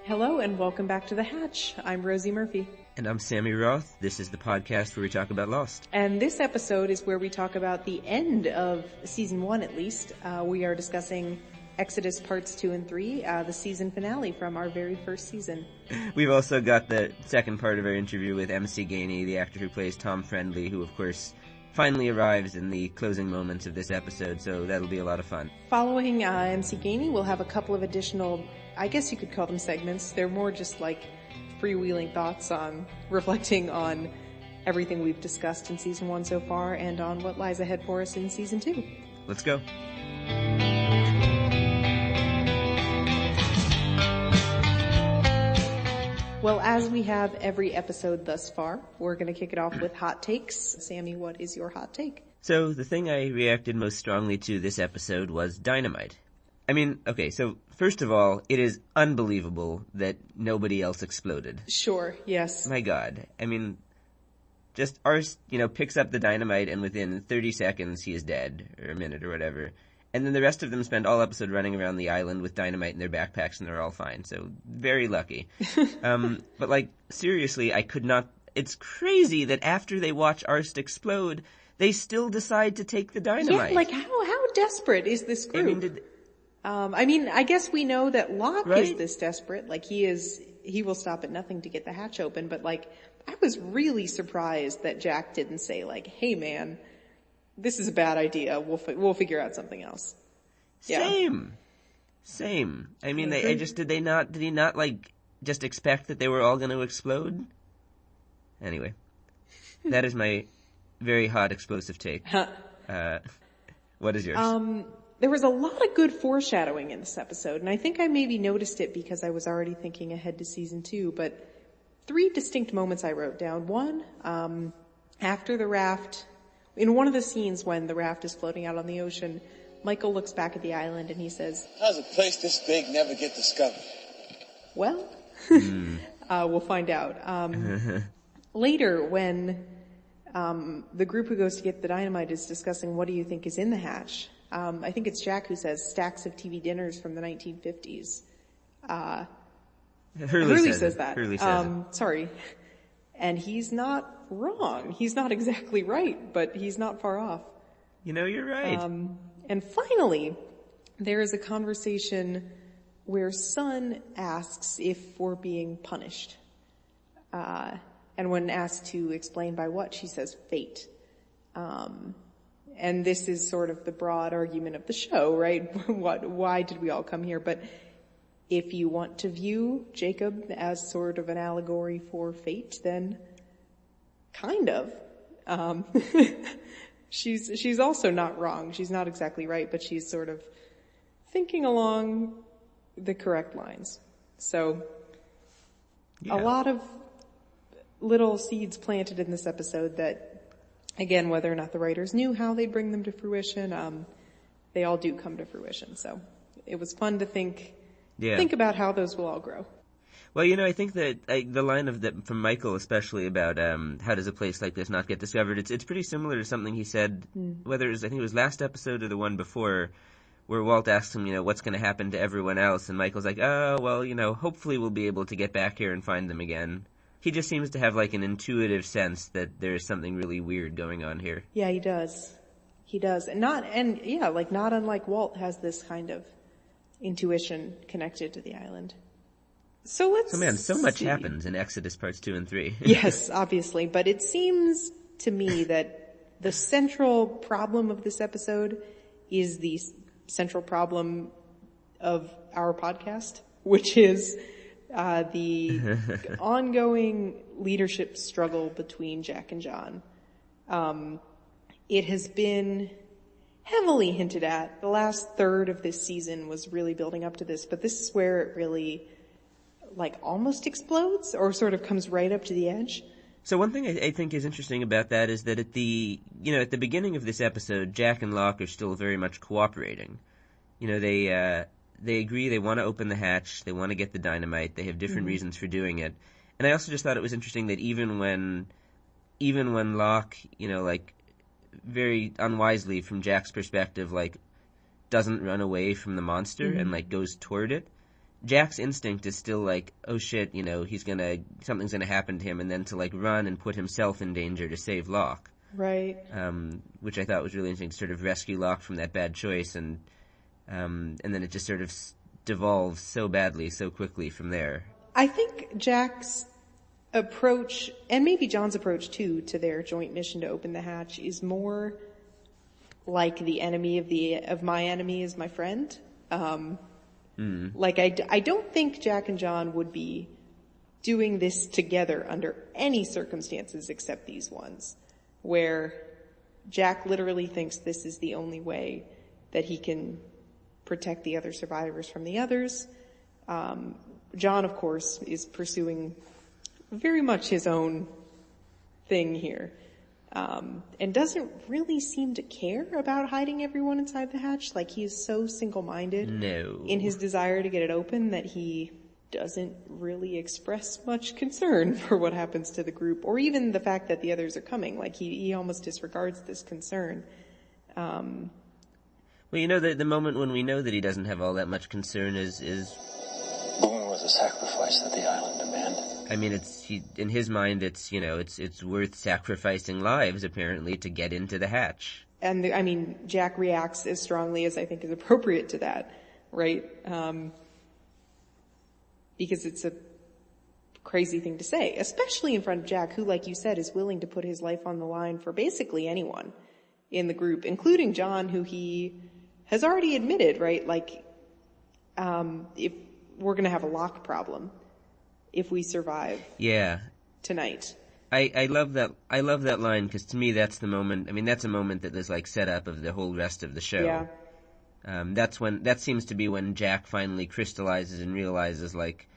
Hello and welcome back to The Hatch. I'm Rosie Murphy. And I'm Sammy Roth. This is the podcast where we talk about Lost. And this episode is where we talk about the end of season 1 at least. We are discussing Exodus parts 2 and 3, the season finale from our very first season. We've also got the second part of our interview with MC Gainey, the actor who plays Tom Friendly, who of course finally arrives in the closing moments of this episode, so that'll be a lot of fun. Following MC Gainey, we'll have a couple of additional, I guess you could call them segments. They're more just like freewheeling thoughts on reflecting on everything we've discussed in season 1 so far and on what lies ahead for us in season 2. Let's go. Well, as we have every episode thus far, we're going to kick it off with hot takes. Sammy, what is your hot take? So, the thing I reacted most strongly to this episode was dynamite. I mean, okay, so first of all, it is unbelievable that nobody else exploded. Sure, yes. My God. I mean, just Ars, picks up the dynamite and within 30 seconds he is dead, or a minute or whatever. And then the rest of them spend all episode running around the island with dynamite in their backpacks and they're all fine. So, very lucky. But seriously, I could not... It's crazy that after they watch Arst explode, they still decide to take the dynamite. Yeah, how desperate is this group? I guess we know that Locke is this desperate. He will stop at nothing to get the hatch open. But I was really surprised that Jack didn't say hey man, this is a bad idea. We'll figure out something else. Same. I mean, did he not just expect that they were all going to explode? Anyway, that is my very hot explosive take. What is yours? There was a lot of good foreshadowing in this episode, and I think I maybe noticed it because I was already thinking ahead to season 2, but 3 distinct moments I wrote down. One, after the raft, in one of the scenes when the raft is floating out on the ocean, Michael looks back at the island and he says, "How's a place this big never get discovered?" Well, we'll find out. Later, when the group who goes to get the dynamite is discussing what do you think is in the hatch, I think it's Jack who says stacks of TV dinners from the 1950s. Hurley says that. Hurley says it. Sorry. And he's not wrong. He's not exactly right, but he's not far off. You're right. And finally, there is a conversation where Sun asks if we're being punished. And when asked to explain by what, she says fate. And this is sort of the broad argument of the show, right? Why did we all come here? But if you want to view Jacob as sort of an allegory for fate, then kind of. She's also not wrong. She's not exactly right, but she's sort of thinking along the correct lines. So, A lot of little seeds planted in this episode that, again, whether or not the writers knew how they'd bring them to fruition, they all do come to fruition. So it was fun to think about how those will all grow. Well, I think that the line from Michael especially about how does a place like this not get discovered, it's pretty similar to something he said, whether it was, I think it was last episode or the one before, where Walt asks him, what's going to happen to everyone else, and Michael's like, oh, well, hopefully we'll be able to get back here and find them again. He just seems to have an intuitive sense that there is something really weird going on here. Yeah, he does. And not unlike Walt, has this kind of intuition connected to the island. So much happens in Exodus parts 2 and 3. Yes, obviously, but it seems to me that the central problem of this episode is the central problem of our podcast, which is the ongoing leadership struggle between Jack and John. It has been heavily hinted at. The last third of this season was really building up to this, but this is where it really almost explodes or sort of comes right up to the edge. So one thing I think is interesting about that is that at the beginning of this episode, Jack and Locke are still very much cooperating. They agree they want to open the hatch, they want to get the dynamite, they have different reasons for doing it. And I also just thought it was interesting that even when Locke, very unwisely from Jack's perspective, doesn't run away from the monster and goes toward it, Jack's instinct is still like, oh shit, something's gonna happen to him, and then to like run and put himself in danger to save Locke. Right. Which I thought was really interesting, to sort of rescue Locke from that bad choice, and then it just sort of devolves so badly, so quickly from there. I think Jack's approach, and maybe John's approach too, to their joint mission to open the hatch is more like the enemy of my enemy is my friend. Like I don't think Jack and John would be doing this together under any circumstances except these ones, where Jack literally thinks this is the only way that he can protect the other survivors from the others. John, of course, is pursuing very much his own thing here, and doesn't really seem to care about hiding everyone inside the hatch. Like, he is so single-minded in his desire to get it open that he doesn't really express much concern for what happens to the group, or even the fact that the others are coming. Like, he almost disregards this concern. Well, the moment when we know that he doesn't have all that much concern is Boone was a sacrifice that the island demanded. I mean, in his mind, it's worth sacrificing lives, apparently, to get into the hatch. And Jack reacts as strongly as I think is appropriate to that, right? Because it's a crazy thing to say, especially in front of Jack, who, like you said, is willing to put his life on the line for basically anyone in the group, including John, who he has already admitted, right? Like, if we're going to have a Locke problem if we survive tonight. I love that line, because to me that's the moment. I mean, that's a moment that is like set up of the whole rest of the show. Yeah. That seems to be when Jack finally crystallizes and realizes, like,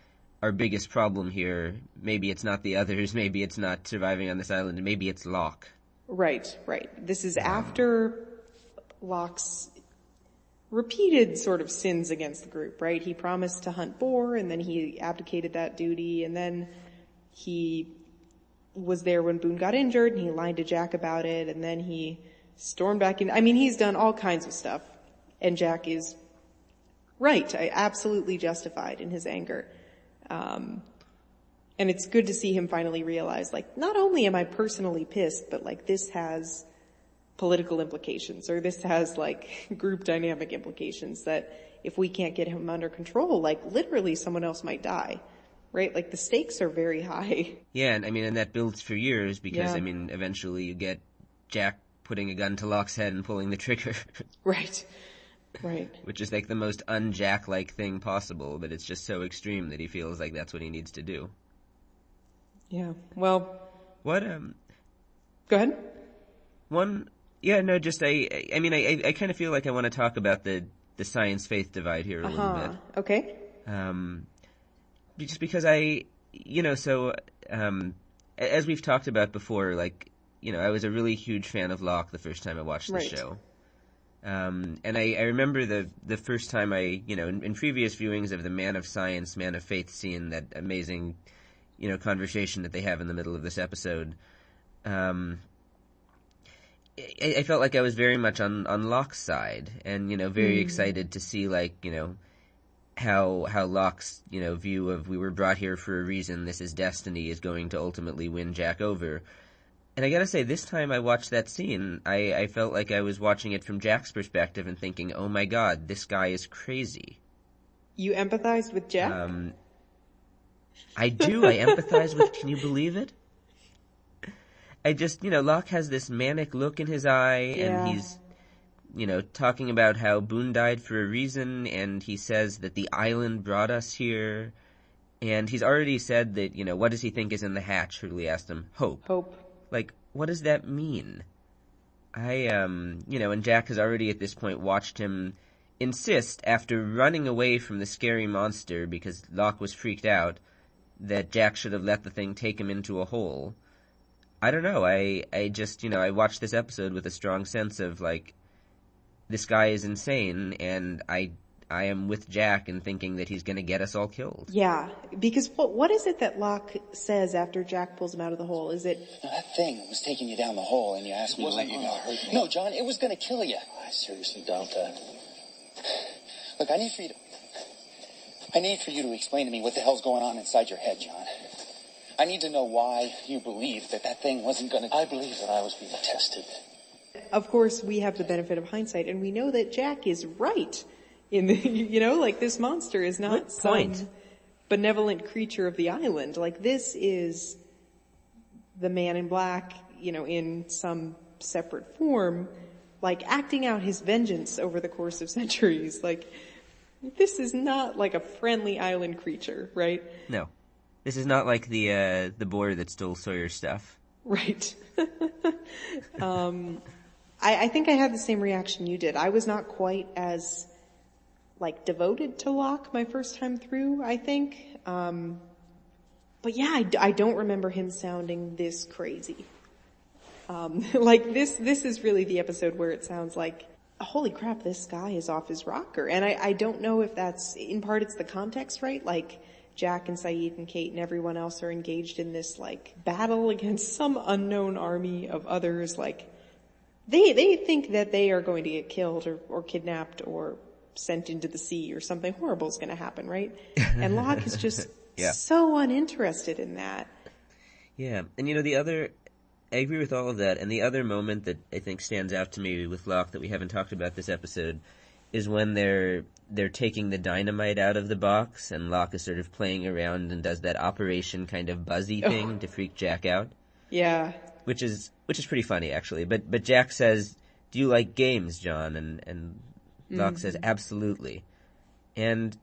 our biggest problem here, maybe it's not the others, maybe it's not surviving on this island, maybe it's Locke. Right. This is after Locke's repeated sort of sins against the group, right? He promised to hunt boar, and then he abdicated that duty, and then he was there when Boone got injured, and he lied to Jack about it, and then he stormed back in. I mean, he's done all kinds of stuff, and Jack is right, absolutely justified in his anger. And it's good to see him finally realize, like, not only am I personally pissed, but, like, this has political implications, or this has, like, group dynamic implications, that if we can't get him under control, like, literally someone else might die, right? Like, the stakes are very high. Yeah, and that builds for years, because, eventually you get Jack putting a gun to Locke's head and pulling the trigger. Right. Which is, like, the most un-Jack-like thing possible, but it's just so extreme that he feels like that's what he needs to do. Yeah, well... What, Go ahead. I kind of feel like I want to talk about the science-faith divide here a little bit. Okay. Just because as we've talked about before, like, I was a really huge fan of Locke the first time I watched the show. And I remember the first time in previous viewings of the Man of Science, Man of Faith scene, that amazing, conversation that they have in the middle of this episode, I felt like I was very much on Locke's side, and, very excited to see, like, how Locke's, view of we were brought here for a reason, this is destiny, is going to ultimately win Jack over. And I gotta say, this time I watched that scene, I felt like I was watching it from Jack's perspective and thinking, oh my god, this guy is crazy. You empathized with Jack? I do, I empathize with, can you believe it? I just, Locke has this manic look in his eye, and he's, talking about how Boone died for a reason, and he says that the island brought us here, and he's already said that, what does he think is in the hatch? Hurley asked him. Hope. Like, what does that mean? And Jack has already at this point watched him insist, after running away from the scary monster because Locke was freaked out, that Jack should have let the thing take him into a hole. I don't know, I just, I watched this episode with a strong sense of, like, this guy is insane, and I am with Jack in thinking that he's gonna get us all killed. Yeah, because what is it that Locke says after Jack pulls him out of the hole? Is it... No, that thing was taking you down the hole, and you asked me to let you go. No, John, it was gonna kill you. I seriously doubt that. Look, I need for you to... I need for you to explain to me what the hell's going on inside your head, John. I need to know why you believe that thing wasn't gonna... I believe that I was being tested. Of course, we have the benefit of hindsight, and we know that Jack is right in the, this monster is not some benevolent creature of the island. Like, this is the Man in Black, in some separate form, like, acting out his vengeance over the course of centuries. Like, this is not like a friendly island creature, right? No. This is not like the boar that stole Sawyer's stuff. Right. I think I had the same reaction you did. I was not quite as, devoted to Locke my first time through, I think. But yeah, I don't remember him sounding this crazy. This is really the episode where it sounds like, holy crap, this guy is off his rocker. And I don't know if that's, in part it's the context, right? Like, Jack and Sayid and Kate and everyone else are engaged in this, battle against some unknown army of others. They think that they are going to get killed or kidnapped or sent into the sea or something horrible is going to happen, right? And Locke is just so uninterested in that. Yeah. And I agree with all of that. And the other moment that I think stands out to me with Locke that we haven't talked about this episode is when they're taking the dynamite out of the box and Locke is sort of playing around and does that Operation kind of buzzy thing to freak Jack out. Yeah. Which is pretty funny, actually. But Jack says, "Do you like games, John?" And Locke says, "Absolutely." And,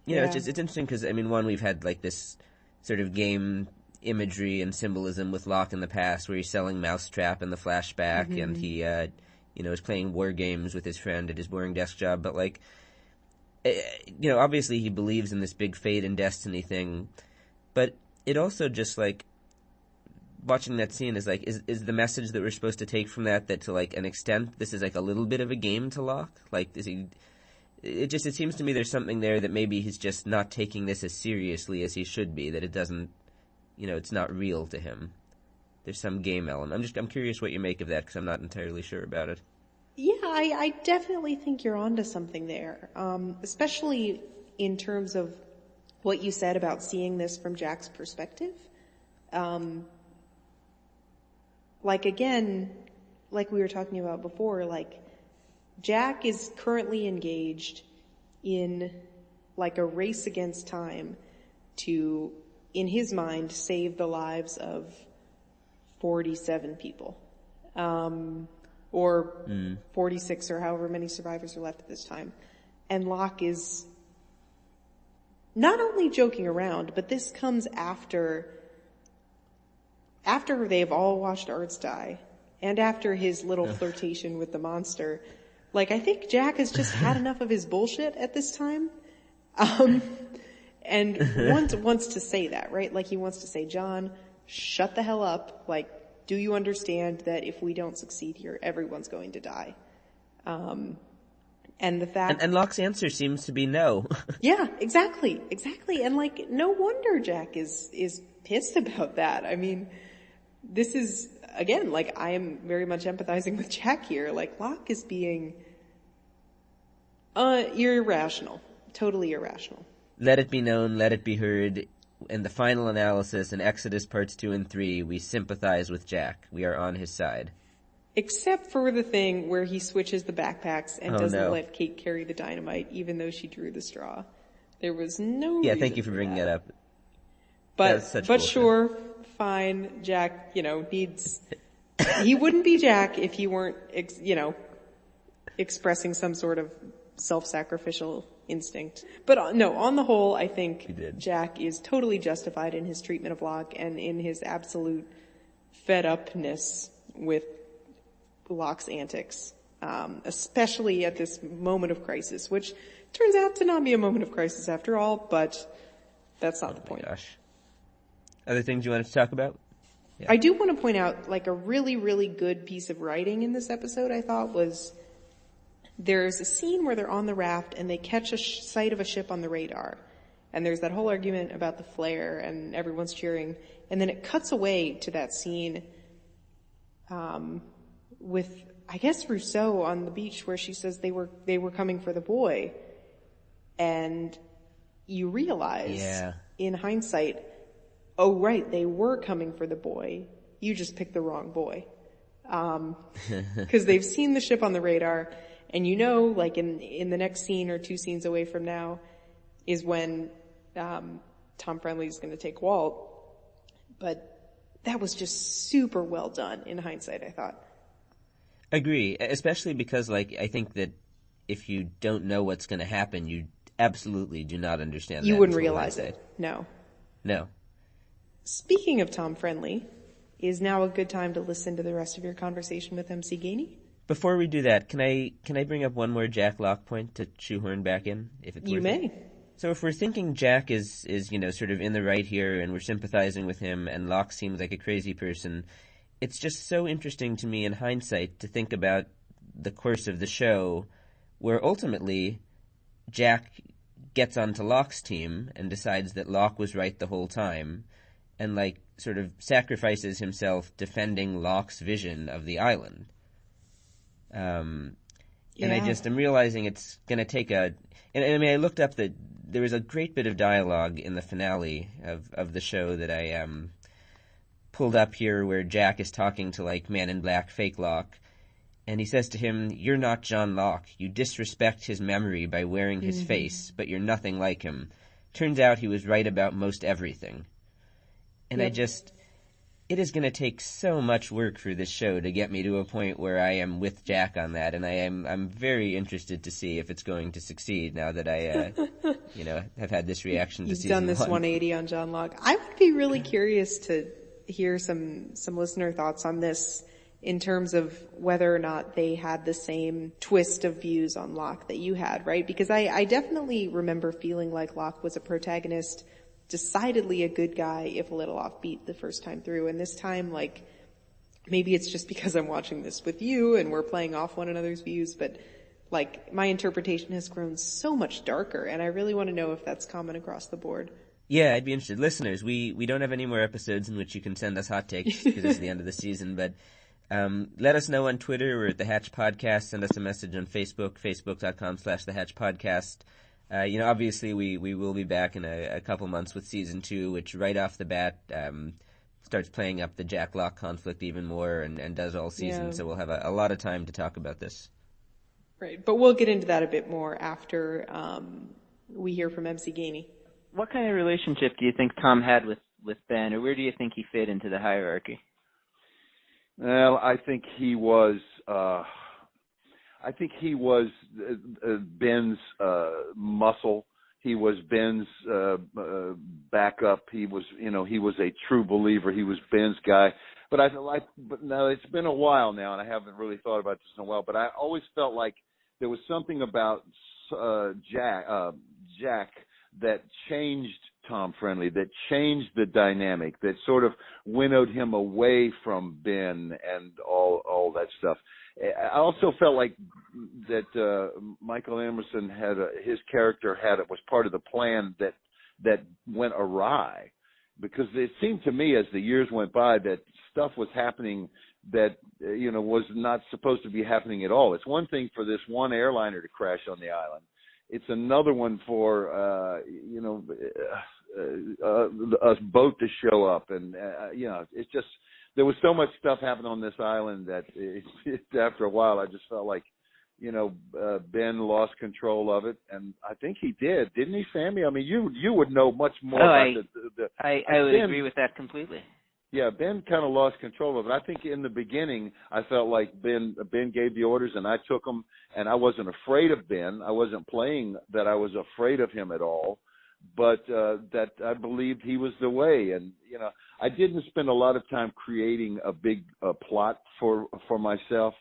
it's interesting because, one, we've had, this sort of game imagery and symbolism with Locke in the past where he's selling Mousetrap in the flashback and he, is playing war games with his friend at his boring desk job. But, obviously he believes in this big fate and destiny thing. But it also just, watching that scene is is the message that we're supposed to take from that to an extent this is a little bit of a game to Locke? It seems to me there's something there that maybe he's just not taking this as seriously as he should be, that it doesn't, it's not real to him. There's some game element. I'm curious what you make of that because I'm not entirely sure about it. Yeah, I definitely think you're onto something there. Especially in terms of what you said about seeing this from Jack's perspective. Again, like we were talking about before, Jack is currently engaged in a race against time to, in his mind, save the lives of 47 people. Or 46 or however many survivors are left at this time. And Locke is not only joking around, but this comes after they've all watched Arts die, and after his little flirtation with the monster. I think Jack has just had enough of his bullshit at this time. And wants to say that, right? He wants to say, John, shut the hell up. Do you understand that if we don't succeed here, everyone's going to die? And the fact... And Locke's answer seems to be no. Yeah, exactly. And no wonder Jack is pissed about that. This is, again, I am very much empathizing with Jack here. Locke is being irrational. Totally irrational. Let it be known, let it be heard. In the final analysis in Exodus parts 2 and 3, we sympathize with Jack. We are on his side. Except for the thing where he switches the backpacks and doesn't let Kate carry the dynamite, even though she drew the straw. There was no reason thank you for bringing that up. But sure, fine. Jack, needs... He wouldn't be Jack if he weren't, expressing some sort of self-sacrificial instinct. But no, on the whole, I think Jack is totally justified in his treatment of Locke and in his absolute fed-upness with Locke's antics, especially at this moment of crisis, which turns out to not be a moment of crisis after all, but that's not the point. Gosh. Other things you wanted to talk about? Yeah. I do want to point out, a really, really good piece of writing in this episode, I thought, was there's a scene where they're on the raft and they catch a sight of a ship on the radar. And there's that whole argument about the flare and everyone's cheering. And then it cuts away to that scene with, I guess, Rousseau on the beach where she says they were coming for the boy. And you realize Yeah. in hindsight, oh, right, they were coming for the boy. You just picked the wrong boy. Because they've seen the ship on the radar, and you know, like in the next scene or 2 scenes away from now is when Tom Friendly's going to take Walt. But that was just super well done in hindsight, I thought. Agree, especially because, like, I think that if you don't know what's going to happen, you absolutely do not understand You that wouldn't until realize hindsight. it. No. No. Speaking of Tom Friendly, is now a good time to listen to the rest of your conversation with MC Gainey? Before we do that, can I bring up one more Jack Locke point to shoehorn back in, if it's You worth may. it? So if we're thinking Jack is sort of in the right here and we're sympathizing with him and Locke seems like a crazy person, it's just so interesting to me in hindsight to think about the course of the show where ultimately Jack gets onto Locke's team and decides that Locke was right the whole time and, like, sort of sacrifices himself defending Locke's vision of the island. And I just am realizing it's going to take and I mean, I looked up that there was a great bit of dialogue in the finale of the show that I pulled up here where Jack is talking to, like, Man in Black, fake Locke, and he says to him, "You're not John Locke. You disrespect his memory by wearing his face, but you're nothing like him. Turns out he was right about most everything." And it is going to take so much work for this show to get me to a point where I am with Jack on that, and I'm very interested to see if it's going to succeed now that I, have had this reaction to season 1. You've done this 180 on John Locke. I would be really curious to hear some listener thoughts on this in terms of whether or not they had the same twist of views on Locke that you had, right? Because I definitely remember feeling like Locke was a protagonist, decidedly a good guy, if a little offbeat the first time through. And this time, like, maybe it's just because I'm watching this with you and we're playing off one another's views, but, like, my interpretation has grown so much darker, and I really want to know if that's common across the board. Yeah, I'd be interested. Listeners, we don't have any more episodes in which you can send us hot takes because it's the end of the season, but let us know on Twitter or at The Hatch Podcast. Send us a message on Facebook, facebook.com/The Hatch Podcast. Obviously we will be back in a couple months with season 2, which right off the bat starts playing up the Jack Locke conflict even more and does all season. Yeah. So we'll have a lot of time to talk about this. Right, but we'll get into that a bit more after we hear from MC Gainey. What kind of relationship do you think Tom had with Ben, or where do you think he fit into the hierarchy? Well, I think he was Ben's muscle. He was Ben's backup. He was a true believer. He was Ben's guy. But now it's been a while now, and I haven't really thought about this in a while. But I always felt like there was something about Jack that changed Tom Friendly, that changed the dynamic, that sort of winnowed him away from Ben and all that stuff. I also felt like that Michael Emerson his character was part of the plan that went awry, because it seemed to me as the years went by that stuff was happening that was not supposed to be happening at all. It's one thing for this one airliner to crash on the island. It's another one for a boat to show up, and it's just there was so much stuff happening on this island that after a while I just felt like Ben lost control of it, and I think he did, didn't he, Sammy? I mean, you would know much more about I would agree with that completely. Yeah, Ben kind of lost control of it. I think in the beginning, I felt like Ben gave the orders, and I took them, and I wasn't afraid of Ben. I wasn't playing that I was afraid of him at all, but that I believed he was the way. And I didn't spend a lot of time creating a big plot for myself,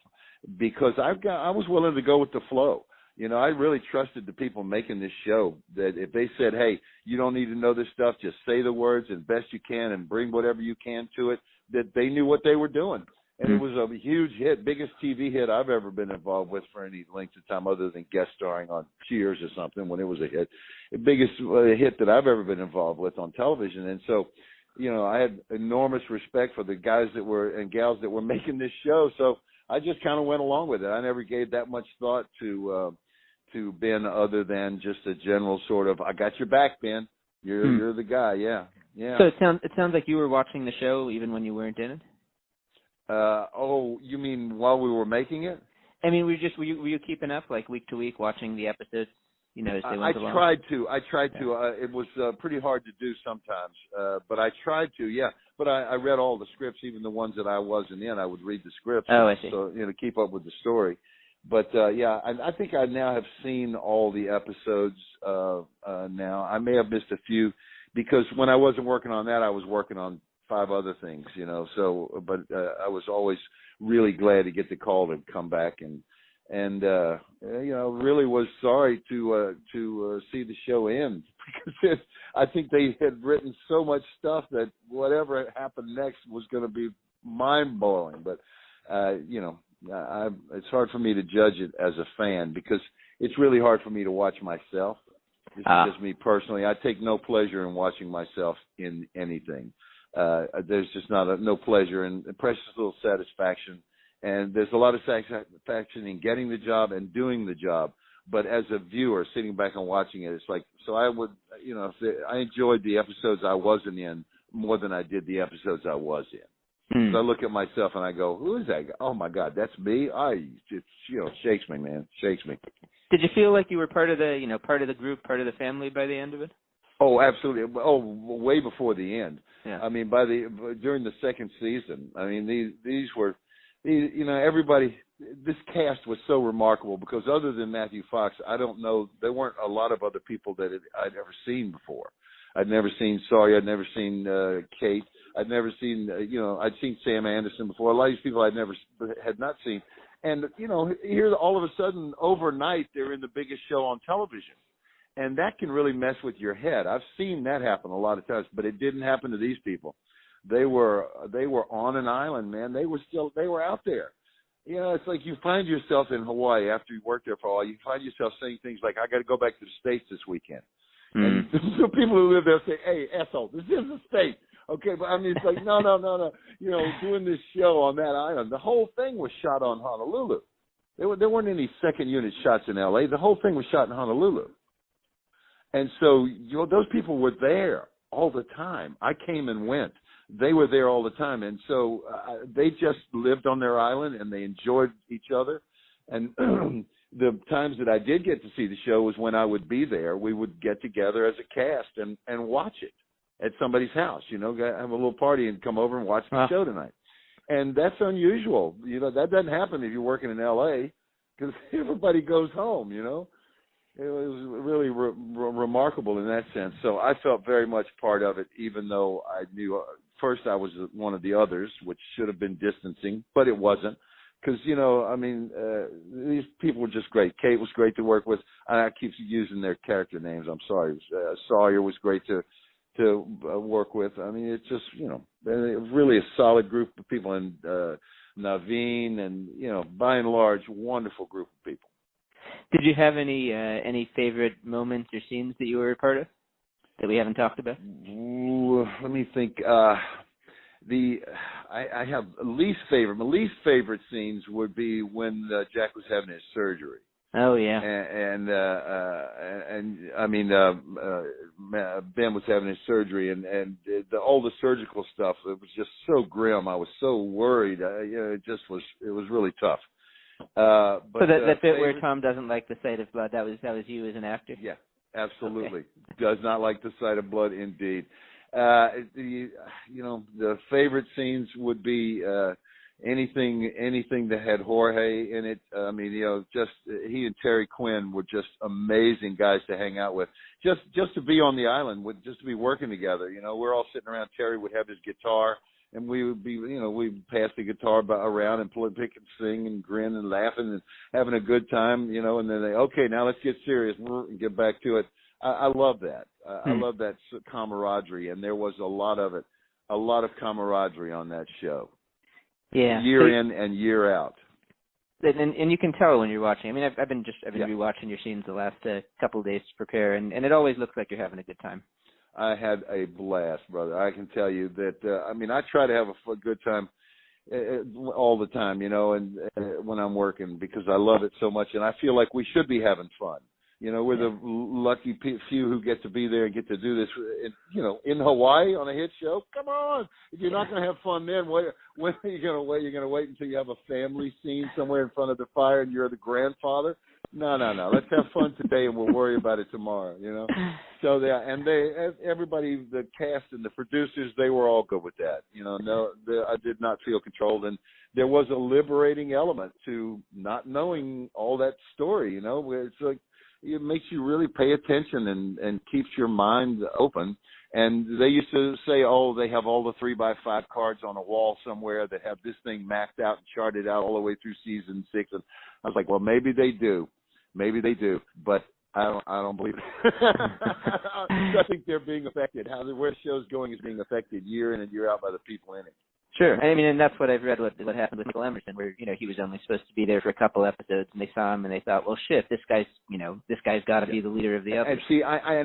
because I was willing to go with the flow. I really trusted the people making this show that if they said, hey, you don't need to know this stuff, just say the words as best you can and bring whatever you can to it, that they knew what they were doing. And it was a huge hit, biggest TV hit I've ever been involved with for any length of time other than guest starring on Cheers or something when it was a hit. The biggest hit that I've ever been involved with on television. And so, I had enormous respect for the guys and gals that were making this show. So I just kind of went along with it. I never gave that much thought to to Ben other than just a general sort of, I got your back, Ben. You're the guy. Yeah. So it sounds like you were watching the show even when you weren't in it. Oh, you mean while we were making it? I mean, were you keeping up like week to week watching the episodes? You know, as they went along? I tried to. It was pretty hard to do sometimes, but I tried to. Yeah, but I read all the scripts, even the ones that I wasn't in. I would read the scripts. Oh, I see. So keep up with the story. But I think I now have seen all the episodes now. I may have missed a few because when I wasn't working on that, I was working on 5 other things. So, but I was always really glad to get the call to come back and really was sorry to see the show end because I think they had written so much stuff that whatever happened next was going to be mind blowing. But it's hard for me to judge it as a fan because it's really hard for me to watch myself. Just me personally, I take no pleasure in watching myself in anything. There's just no pleasure and precious little satisfaction. And there's a lot of satisfaction in getting the job and doing the job. But as a viewer, sitting back and watching it, it's like, so I would, I enjoyed the episodes I wasn't in more than I did the episodes I was in. So I look at myself and I go, who is that guy? Oh, my God, that's me? It shakes me, man. Shakes me. Did you feel like you were part of the group, part of the family by the end of it? Oh, absolutely. Oh, way before the end. Yeah. I mean, during the second season, I mean, these were, everybody, this cast was so remarkable because other than Matthew Fox, I don't know, there weren't a lot of other people that I'd ever seen before. I'd never seen Sawyer. I'd never seen Kate. I'd never seen, I'd seen Sam Anderson before. A lot of these people had not seen. And, here all of a sudden, overnight, they're in the biggest show on television. And that can really mess with your head. I've seen that happen a lot of times, but it didn't happen to these people. They were on an island, man. They were out there. It's like you find yourself in Hawaii after you work there for a while. You find yourself saying things like, I got to go back to the States this weekend. And so people who live there say, hey, asshole, this is the state. Okay, but I mean, it's like, no. Doing this show on that island, the whole thing was shot on Honolulu. There weren't any second unit shots in L.A. The whole thing was shot in Honolulu. And so, those people were there all the time. I came and went. They were there all the time. And so they just lived on their island and they enjoyed each other. And the times that I did get to see the show was when I would be there. We would get together as a cast and watch it at somebody's house, have a little party and come over and watch the show tonight. And that's unusual. That doesn't happen if you're working in L.A. because everybody goes home, It was really remarkable in that sense. So I felt very much part of it, even though I knew first I was one of the others, which should have been distancing, but it wasn't. Because, these people were just great. Kate was great to work with. I keep using their character names. I'm sorry. Sawyer was great to work with. I mean, it's just, really a solid group of people. And Naveen and, by and large, wonderful group of people. Did you have any favorite moments or scenes that you were a part of that we haven't talked about? Ooh, let me think. I have least favorite. My least favorite scenes would be when Jack was having his surgery. Oh yeah. And I mean Ben was having his surgery and all the surgical stuff. It was just so grim. I was so worried. It was really tough. But so that bit where Tom doesn't like the sight of blood, that was you as an actor? Yeah, absolutely. Okay. Does not like the sight of blood, indeed. The favorite scenes would be anything that had Jorge in it. I mean, just he and Terry Quinn were just amazing guys to hang out with. Just to be on the island, just to be working together. We're all sitting around. Terry would have his guitar. And we would be, we'd pass the guitar around and pick and sing and grin and laughing and having a good time, and then okay, now let's get serious and get back to it. I love that. I love that camaraderie, and there was a lot of it, a lot of camaraderie on that show. Yeah. Year in and year out. And you can tell when you're watching. I mean, I've been rewatching your scenes the last couple of days to prepare, and it always looks like you're having a good time. I had a blast, brother. I can tell you that. I try to have a good time. all the time, and when I'm working, because I love it so much, and I feel like we should be having fun. We're the lucky few who get to be there and get to do this, in Hawaii on a hit show. Come on. If you're not going to have fun then, when are you going to wait? You're going to wait until you have a family scene somewhere in front of the fire and you're the grandfather? No. Let's have fun today and we'll worry about it tomorrow, So, everybody, the cast and the producers, they were all good with that. I did not feel controlled. And there was a liberating element to not knowing all that story, It's like, it makes you really pay attention and keeps your mind open. And they used to say, they have all the 3x5 cards on a wall somewhere that have this thing mapped out and charted out all the way through season 6. And I was like, well, maybe they do. But I don't believe it. I think they're being affected. Where the show's going is being affected year in and year out by the people in it. Sure. I mean, and that's what I've read what happened with Michael Emerson, where, he was only supposed to be there for a couple episodes, and they saw him and they thought, well, shit, this guy's got to be the leader of the others. And see, I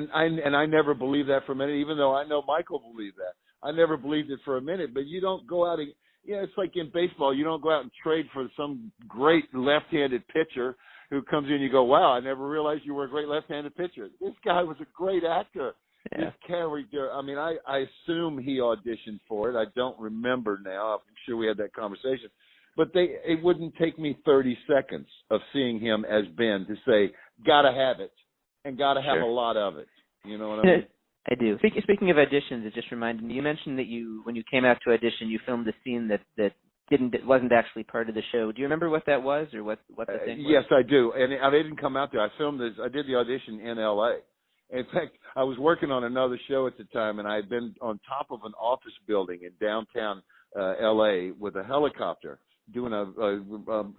never believed that for a minute, even though I know Michael believed that. I never believed it for a minute, but you don't go out and, it's like in baseball, you don't go out and trade for some great left-handed pitcher who comes in and you go, wow, I never realized you were a great left-handed pitcher. This guy was a great actor. Yeah. His character, I assume he auditioned for it. I don't remember now. I'm sure we had that conversation. But it wouldn't take me 30 seconds of seeing him as Ben to say, gotta have it, and gotta have a lot of it. You know what I mean? I do. Speaking of auditions, it just reminded me, you mentioned that when you came out to audition, you filmed a scene that wasn't actually part of the show. Do you remember what that was, or what the thing was? Yes, I do. And I didn't come out there. I did the audition in L.A. In fact, I was working on another show at the time, and I had been on top of an office building in downtown L.A. with a helicopter, doing a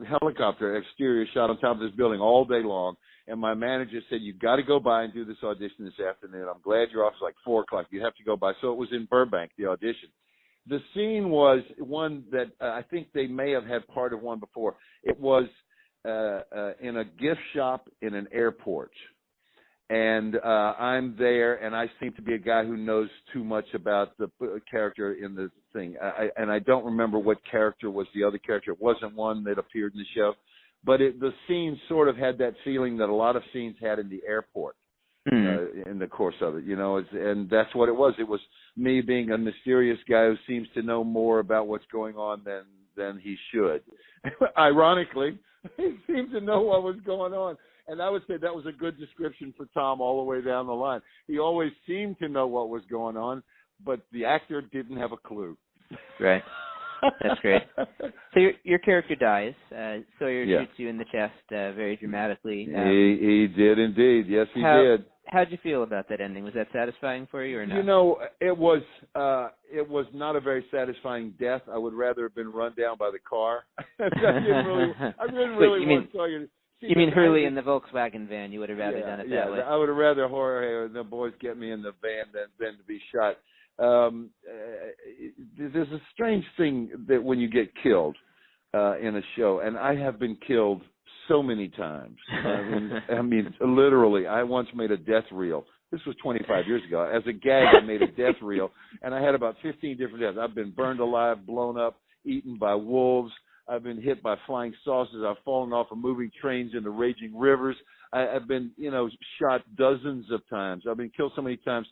helicopter exterior shot on top of this building all day long. And my manager said, you've got to go by and do this audition this afternoon. I'm glad you're off. It's like 4 o'clock. You have to go by. So it was in Burbank, the audition. The scene was one that I think they may have had part of one before. It was in a gift shop in an airport. And I'm there, and I seem to be a guy who knows too much about the character in the thing. And I don't remember what character was the other character. It wasn't one that appeared in the show. But the scene sort of had that feeling that a lot of scenes had in the airport in the course of it, and that's what it was. It was me being a mysterious guy who seems to know more about what's going on than he should. Ironically, he seemed to know what was going on. And I would say that was a good description for Tom all the way down the line. He always seemed to know what was going on, but the actor didn't have a clue. Right. That's great. So your character dies. Sawyer shoots you in the chest very dramatically. He did indeed. Yes, he did. How'd you feel about that ending? Was that satisfying for you or not? It was not a very satisfying death. I would rather have been run down by the car. I didn't really want Sawyer. You mean Hurley in the Volkswagen van? You would have rather done it that way? I would have rather Jorge and the boys get me in the van than to be shot. There's a strange thing that when you get killed in a show, and I have been killed so many times. I mean, literally, I once made a death reel. This was 25 years ago. As a gag, I made a death reel, and I had about 15 different deaths. I've been burned alive, blown up, eaten by wolves. I've been hit by flying saucers. I've fallen off of moving trains into raging rivers. I've been, shot dozens of times. I've been killed so many times.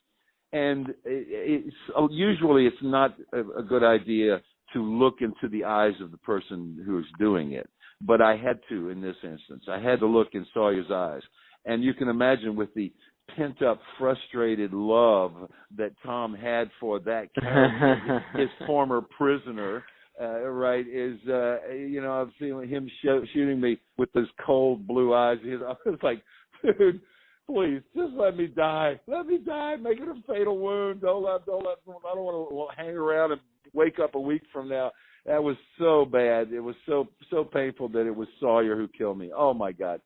And usually it's not a good idea to look into the eyes of the person who is doing it. But I had to in this instance. I had to look in Sawyer's eyes. And you can imagine with the pent-up, frustrated love that Tom had for that character, his former prisoner, I've seen him shooting me with those cold blue eyes. I was like, dude, please, just let me die. Let me die. Make it a fatal wound. I don't want to hang around and wake up a week from now. That was so bad. It was so painful that it was Sawyer who killed me. Oh, my God.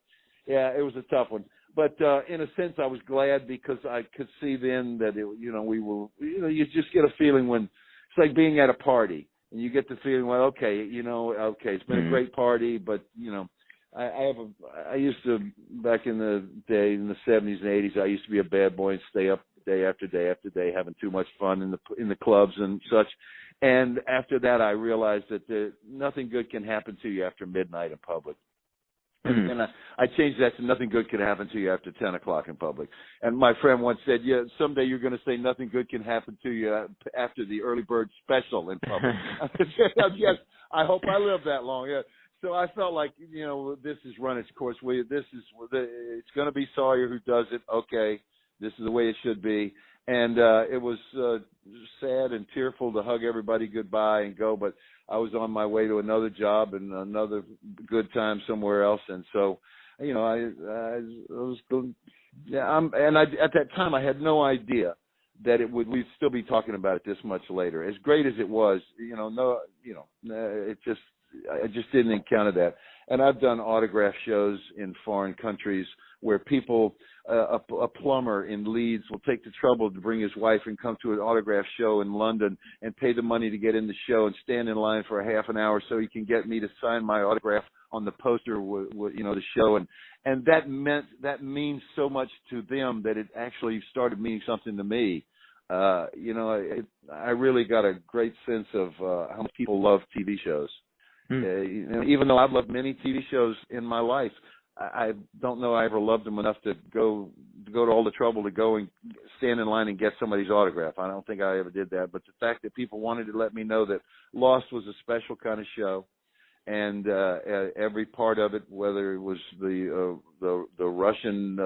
Yeah, it was a tough one. But in a sense, I was glad because I could see then that, we were, you just get a feeling when it's like being at a party. And you get the feeling, well, okay, it's been a great party, but, I used to, back in the day, in the 70s and 80s, I used to be a bad boy and stay up day after day after day, having too much fun in the clubs and such. And after that, I realized that nothing good can happen to you after midnight in public. And I changed that to nothing good can happen to you after 10 o'clock in public. And my friend once said, yeah, someday you're going to say nothing good can happen to you after the early bird special in public. I said, yes, I hope I live that long. Yeah. So I felt like, this has run its course. It's going to be Sawyer who does it. Okay, this is the way it should be. And it was sad and tearful to hug everybody goodbye and go, but I was on my way to another job and another good time somewhere else. And so, at that time I had no idea that we'd still be talking about it this much later. As great as it was, I just didn't encounter that. And I've done autograph shows in foreign countries where people, a plumber in Leeds will take the trouble to bring his wife and come to an autograph show in London and pay the money to get in the show and stand in line for a half an hour so he can get me to sign my autograph on the poster, the show. And that means so much to them that it actually started meaning something to me. I really got a great sense of how much people love TV shows. Even though I've loved many TV shows in my life, I don't know I ever loved them enough to go to all the trouble to go and stand in line and get somebody's autograph. I don't think I ever did that. But the fact that people wanted to let me know that Lost was a special kind of show, and every part of it, whether it was the Russian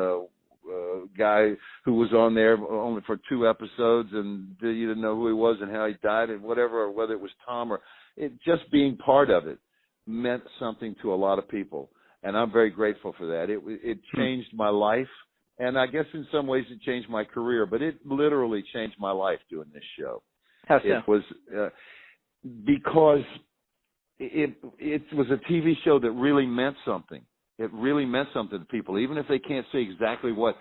guy who was on there only for 2 episodes and you didn't know who he was and how he died and whatever, or whether it was Tom, or it just being part of it meant something to a lot of people. And I'm very grateful for that. It changed my life, and I guess in some ways it changed my career, but it literally changed my life doing this show. How so? It was because it was a TV show that really meant something. It really meant something to people, even if they can't say exactly what.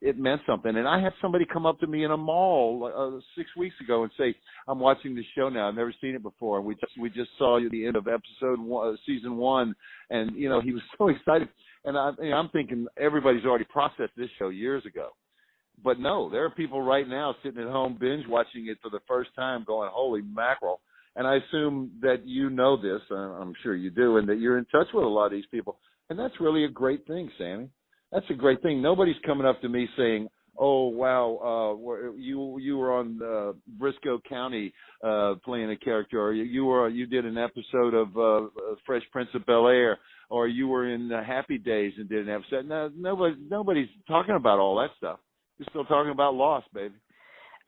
It meant something. And I had somebody come up to me in a mall 6 weeks ago and say, "I'm watching this show now. I've never seen it before. And we just saw the end of season 1, and he was so excited." And I'm thinking everybody's already processed this show years ago. But no, there are people right now sitting at home binge watching it for the first time, going, "Holy mackerel!" And I assume that you know this. I'm sure you do, and that you're in touch with a lot of these people. And that's really a great thing, Sammy. That's a great thing. Nobody's coming up to me saying, "Oh, wow, you were on Briscoe County playing a character, or you did an episode of Fresh Prince of Bel-Air, or you were in Happy Days and did an episode." No, nobody's talking about all that stuff. You're still talking about Lost, baby.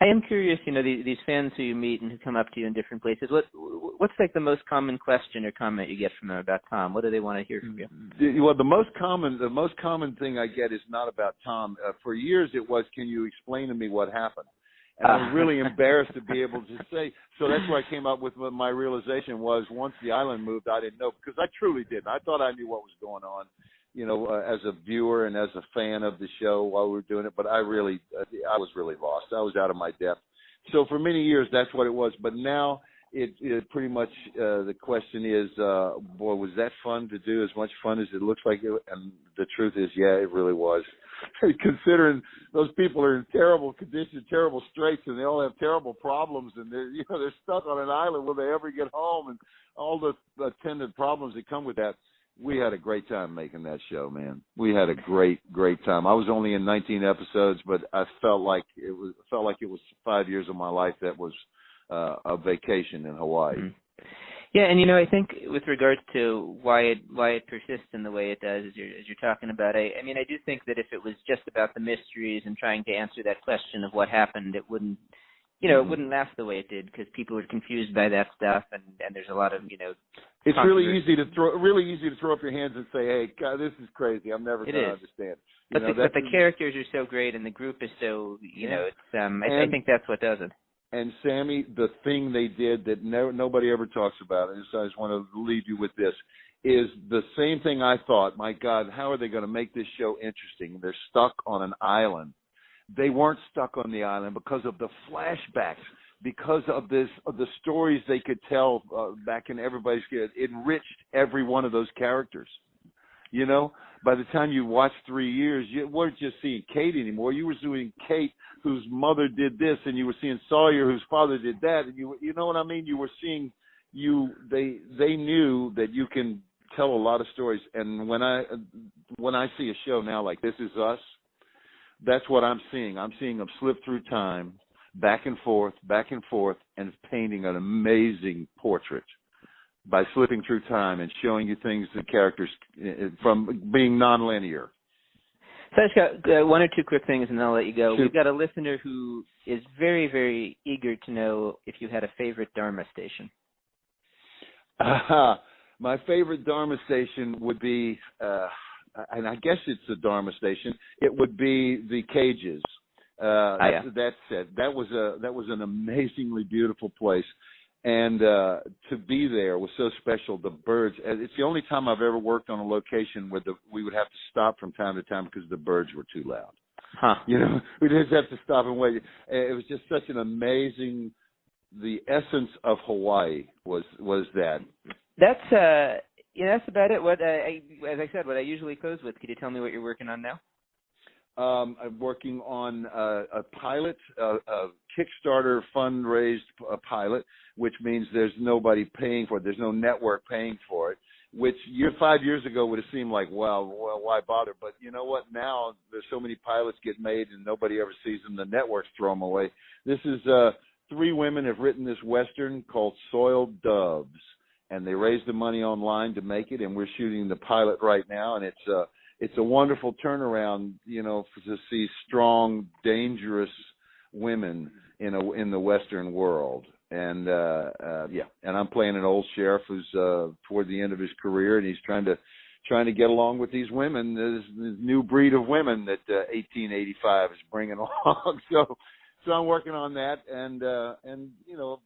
I am curious, these fans who you meet and who come up to you in different places. What's like the most common question or comment you get from them about Tom? What do they want to hear from you? Well, the most common thing I get is not about Tom. For years it was, "Can you explain to me what happened?" And I was really embarrassed to be able to say. So that's where I came up with my realization was, once the island moved, I didn't know, because I truly didn't. I thought I knew what was going on, as a viewer and as a fan of the show while we were doing it. But I was really lost. I was out of my depth. So for many years, that's what it was. But now it pretty much, the question is, boy, was that fun to do? As much fun as it looks like it? And the truth is, yeah, it really was. Considering those people are in terrible conditions, terrible straits, and they all have terrible problems, and they're stuck on an island. Will they ever get home? And all the attendant problems that come with that. We had a great time making that show, man. We had a great, great time. I was only in 19 episodes, but I felt like it was 5 years of my life that was a vacation in Hawaii. Mm-hmm. Yeah, and I think with regards to why it persists in the way it does, as you're talking about, I do think that if it was just about the mysteries and trying to answer that question of what happened, it wouldn't. It wouldn't last the way it did, because people were confused by that stuff, and there's a lot of, It's really easy to throw up your hands and say, "Hey, God, this is crazy. I'm never going to understand." But the characters are so great, and the group is so, it's. I think that's what does it. And Sammy, the thing they did that nobody ever talks about, and so I just want to leave you with this, is the same thing I thought. My God, how are they going to make this show interesting? They're stuck on an island. They weren't stuck on the island because of the flashbacks, because of the stories they could tell back in everybody's kid. It enriched every one of those characters. by the time you watched 3 years, you weren't just seeing Kate anymore. You were seeing Kate, whose mother did this, and you were seeing Sawyer, whose father did that, and you know what I mean? You were seeing they knew that you can tell a lot of stories. And when I see a show now like This Is Us, that's what I'm seeing. I'm seeing them slip through time, back and forth, and painting an amazing portrait by slipping through time and showing you things, the characters, from being nonlinear. So I just got one or two quick things, and then I'll let you go. Sure. We've got a listener who is very, very eager to know if you had a favorite Dharma station. My favorite Dharma station would be, and I guess it's the Dharma station. It would be the Cages. That said, that was an amazingly beautiful place, and to be there was so special. The birds. It's the only time I've ever worked on a location where we would have to stop from time to time because the birds were too loud. Huh. You know, we just have to stop and wait. It was just such an amazing. The essence of Hawaii was that. That's that's about it. What as I said, what I usually close with. Could you tell me what you're working on now? I'm working on a pilot, a Kickstarter fundraised pilot, which means there's nobody paying for it. There's no network paying for it, which 5 years ago would have seemed like, well, why bother? But you know what? Now there's so many pilots get made and nobody ever sees them. The networks throw them away. This is 3 women have written this Western called Soiled Doves, and they raised the money online to make it, and we're shooting the pilot right now, and it's a wonderful turnaround, you know, to see strong, dangerous women in the Western world. And and I'm playing an old sheriff who's toward the end of his career, and he's trying to get along with these women, this new breed of women that 1885 is bringing along. So I'm working on that, and you know,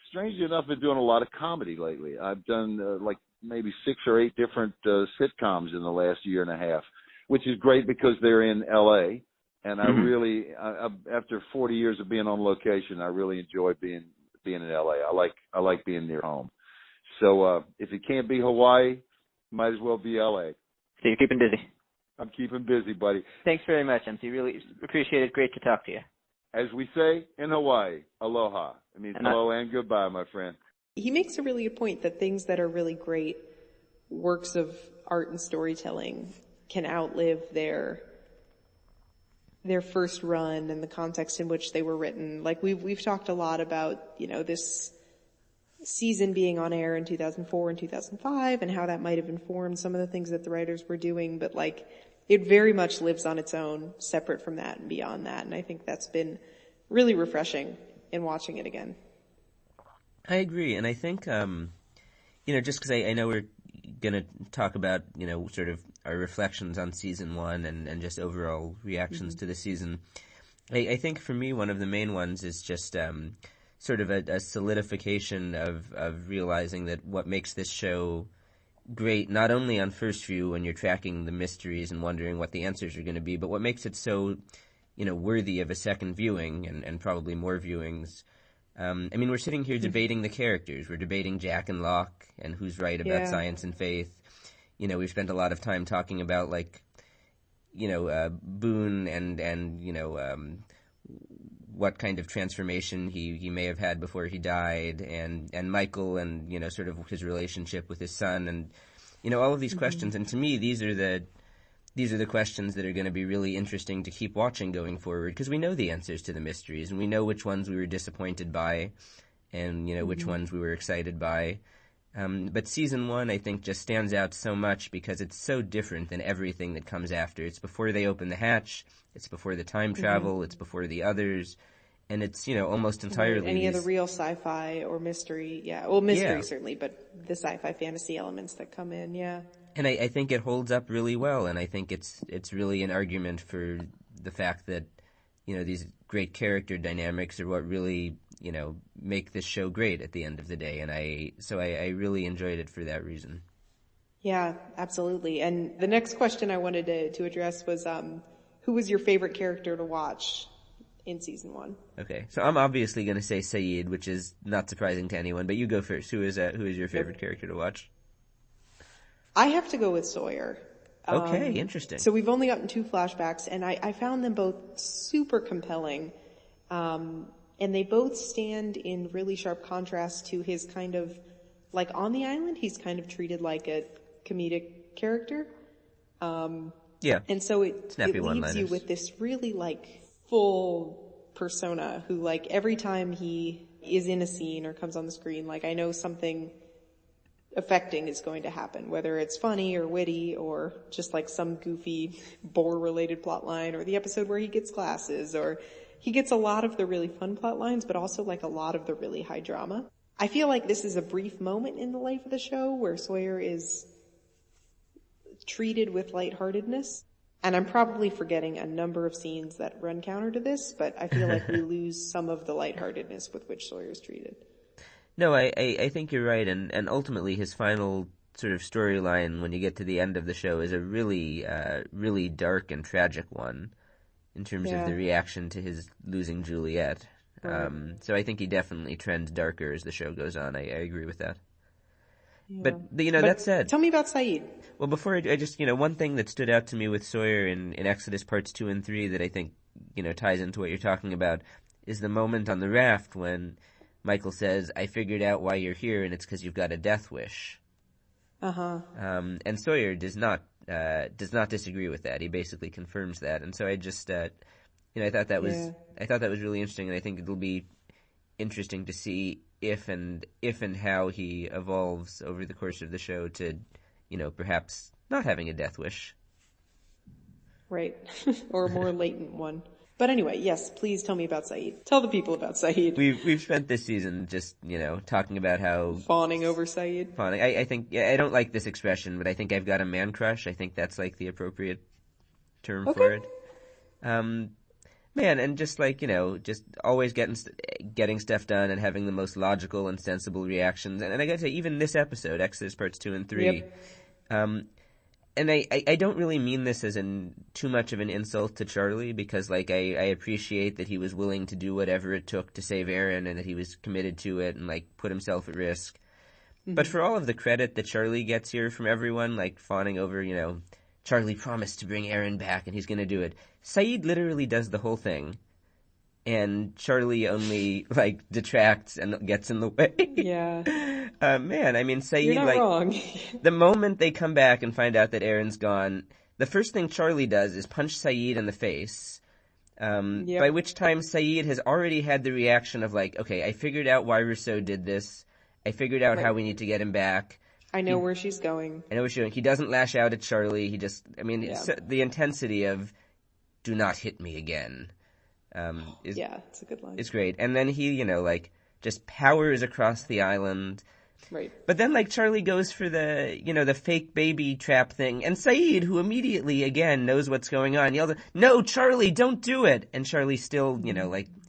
strangely enough, I've been doing a lot of comedy lately. I've done like maybe 6 or 8 different sitcoms in the last year and a half, which is great because they're in L.A. And I really, after 40 years of being on location, I really enjoy being in L.A. I like being near home. So if it can't be Hawaii, might as well be L.A. So you're keeping busy. I'm keeping busy, buddy. Thanks very much, MC. Really appreciate it. Great to talk to you. As we say in Hawaii, aloha. It means hello and goodbye, my friend. He makes a really good point that things that are really great works of art and storytelling can outlive their first run and the context in which they were written. Like we've talked a lot about, you know, this season being on air in 2004 and 2005 and how that might have informed some of the things that the writers were doing, but like it very much lives on its own, separate from that and beyond that. And I think that's been really refreshing in watching it again. I agree. And I think, you know, just because I know we're going to talk about, you know, sort of our reflections on season 1 and just overall reactions to the season, I think for me, one of the main ones is just sort of a solidification of realizing that what makes this show great, not only on first view when you're tracking the mysteries and wondering what the answers are going to be, but what makes it so, you know, worthy of a second viewing and probably more viewings. I mean, we're sitting here debating the characters. We're debating Jack and Locke and who's right about science and faith. You know, we've spent a lot of time talking about, like, you know, Boone and you know, what kind of transformation he may have had before he died, and Michael and, you know, sort of his relationship with his son, and, you know, all of these questions. And to me, these are the questions that are going to be really interesting to keep watching going forward, because we know the answers to the mysteries, and we know which ones we were disappointed by, and, you know, which ones we were excited by. But season 1, I think, just stands out so much because it's so different than everything that comes after. It's before they open the hatch, it's before the time travel, it's before the others, and it's, you know, almost entirely any of the real sci-fi or mystery, mystery certainly, but the sci-fi fantasy elements that come in, And I think it holds up really well, and I think it's really an argument for the fact that, you know, these great character dynamics are what really, you know, make this show great at the end of the day, and I really enjoyed it for that reason. Yeah, absolutely. And the next question I wanted to address was, who was your favorite character to watch in season 1? Okay, so I'm obviously going to say Sayid, which is not surprising to anyone, but you go first. Who is your favorite character to watch? I have to go with Sawyer. Okay, interesting. So we've only gotten 2 flashbacks, and I found them both super compelling. And they both stand in really sharp contrast to his kind of, like on the island, he's kind of treated like a comedic character. Yeah. And so it leaves you with this really like full persona who like every time he is in a scene or comes on the screen, like I know something affecting is going to happen, whether it's funny or witty or just like some goofy Bohr related plot line or the episode where he gets glasses, or he gets a lot of the really fun plot lines, but also like a lot of the really high drama. I feel like this is a brief moment in the life of the show where Sawyer is treated with lightheartedness. And I'm probably forgetting a number of scenes that run counter to this, but I feel like we lose some of the lightheartedness with which Sawyer is treated. No, I think you're right, and ultimately his final sort of storyline when you get to the end of the show is a really, really dark and tragic one in terms of the reaction to his losing Juliet. Right. So I think he definitely trends darker as the show goes on. I agree with that. Yeah. But that said... Tell me about Sayid. Well, before I just, one thing that stood out to me with Sawyer in Exodus Parts 2 and 3 that I think, ties into what you're talking about is the moment on the raft when Michael says, "I figured out why you're here, and it's because you've got a death wish." And Sawyer does not disagree with that. He basically confirms that, and so I just, I thought that was really interesting, and I think it'll be interesting to see if and how he evolves over the course of the show to, perhaps not having a death wish. Right, or a more latent one. But anyway, yes, please tell me about Sayid. Tell the people about Sayid. We've spent this season just, talking about how... Fawning over Sayid. Fawning. I think, I don't like this expression, but I think I've got a man crush. I think that's like the appropriate term for it. Man, and just like, just always getting stuff done and having the most logical and sensible reactions. And I gotta say, even this episode, Exodus Parts 2 and 3, and I don't really mean this as too much of an insult to Charlie, because like I appreciate that he was willing to do whatever it took to save Aaron and that he was committed to it and like put himself at risk. Mm-hmm. But for all of the credit that Charlie gets here from everyone, like fawning over, Charlie promised to bring Aaron back and he's going to do it. Sayid literally does the whole thing. And Charlie only, like, detracts and gets in the way. Yeah. Man, I mean, Sayid, you're not wrong. The moment they come back and find out that Aaron's gone, the first thing Charlie does is punch Sayid in the face. By which time Sayid has already had the reaction of like, okay, I figured out why Rousseau did this. I figured out how we need to get him back. I know where she's going. I know where she's going. He doesn't lash out at Charlie. He just, it's the intensity of, do not hit me again. It's a good line. It's great. And then he, just powers across the island. Right. But then, Charlie goes for the, the fake baby trap thing. And Sayid, who immediately, again, knows what's going on, yells, "No, Charlie, don't do it!" And Charlie still,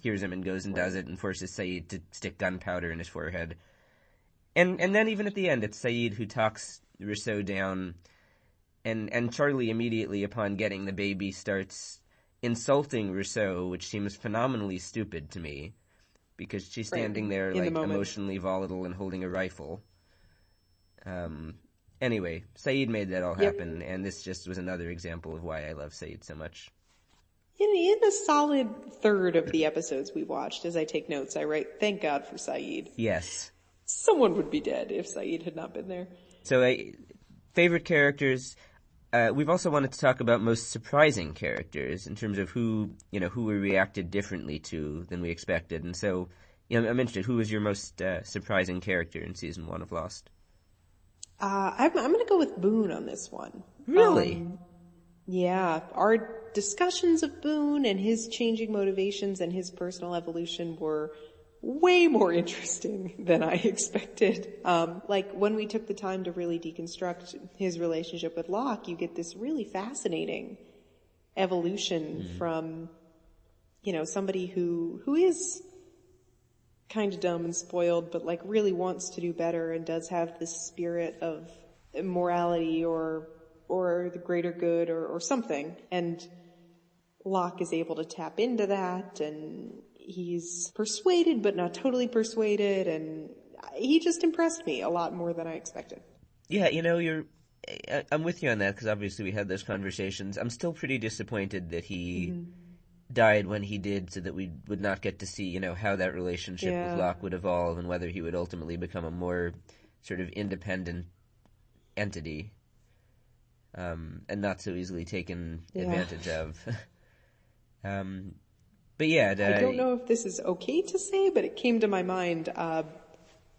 hears him and goes and does it and forces Sayid to stick gunpowder in his forehead. And then even at the end, it's Sayid who talks Rousseau down. And Charlie immediately, upon getting the baby, starts insulting Rousseau, which seems phenomenally stupid to me, because she's standing there emotionally volatile and holding a rifle. Anyway, Sayid made that all happen, and this just was another example of why I love Sayid so much. In a solid third of the episodes we watched, as I take notes, I write, "Thank God for Sayid." Yes. Someone would be dead if Sayid had not been there. So, favorite characters. We've also wanted to talk about most surprising characters in terms of who we reacted differently to than we expected. And so, I'm interested, who was your most surprising character in season 1 of Lost? I'm going to go with Boone on this one. Really? Yeah. Our discussions of Boone and his changing motivations and his personal evolution were way more interesting than I expected. When we took the time to really deconstruct his relationship with Locke, you get this really fascinating evolution from, somebody who is kind of dumb and spoiled, but really wants to do better and does have this spirit of morality or the greater good or something. And Locke is able to tap into that, and he's persuaded but not totally persuaded, and he just impressed me a lot more than I expected. Yeah, you're I'm with you on that because obviously we had those conversations. I'm still pretty disappointed that he died when he did, so that we would not get to see, how that relationship with Locke would evolve and whether he would ultimately become a more sort of independent entity, and not so easily taken advantage of. But yeah, I don't know if this is okay to say, but it came to my mind.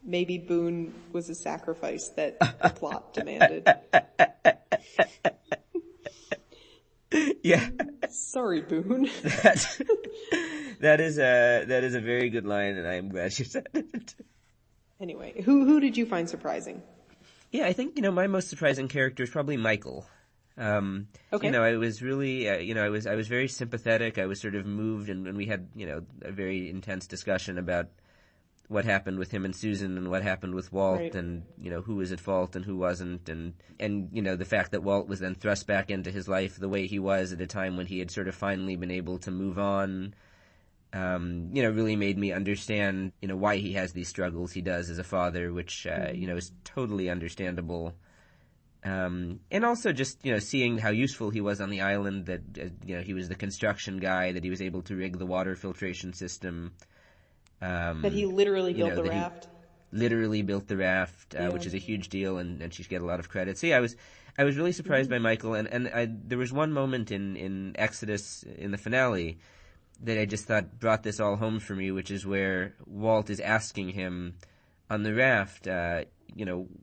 Maybe Boone was a sacrifice that the plot demanded. Yeah. Sorry, Boone. That is a very good line, and I am glad you said it. Anyway, who did you find surprising? Yeah, I think my most surprising character is probably Michael. Okay. I was really, I was very sympathetic. I was sort of moved, and we had, a very intense discussion about what happened with him and Susan and what happened with Walt, right. and, who was at fault and who wasn't, and the fact that Walt was then thrust back into his life the way he was at a time when he had sort of finally been able to move on, really made me understand, why he has these struggles he does as a father, which, is totally understandable. And also just, seeing how useful he was on the island, that, he was the construction guy, that he was able to rig the water filtration system. That he literally built the raft. Literally built the raft, which is a huge deal, and she should get a lot of credit. So yeah, I was really surprised by Michael, and there was one moment in Exodus, in the finale, that I just thought brought this all home for me, which is where Walt is asking him on the raft,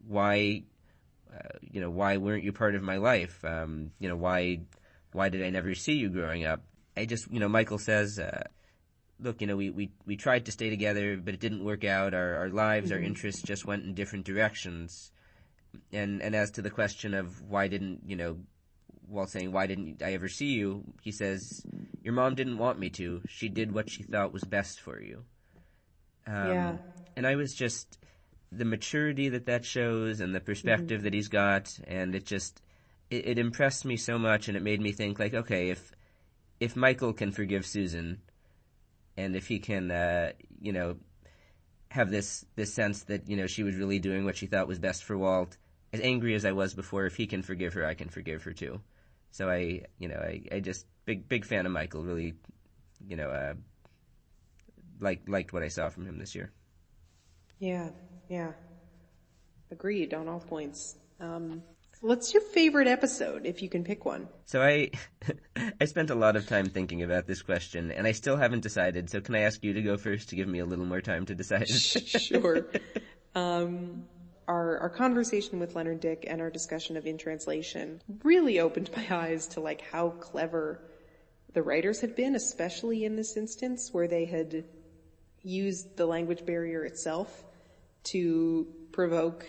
why weren't you part of my life? Why did I never see you growing up? Michael says, look, we tried to stay together, but it didn't work out. Our lives, our interests just went in different directions. And as to the question of why didn't I ever see you, he says, your mom didn't want me to. She did what she thought was best for you. And I was just, the maturity that shows and the perspective that he's got, and it impressed me so much, and it made me think, like, okay, if Michael can forgive Susan, and if he can, have this sense that, she was really doing what she thought was best for Walt, as angry as I was before, if he can forgive her, I can forgive her too. So I just, big fan of Michael, really, liked what I saw from him this year. Yeah. Agreed on all points. What's your favorite episode, if you can pick one? So I spent a lot of time thinking about this question, and I still haven't decided. So can I ask you to go first to give me a little more time to decide? Sure. Our conversation with Leonard Dick and our discussion of In Translation really opened my eyes to like how clever the writers had been, especially in this instance where they had used the language barrier itself to provoke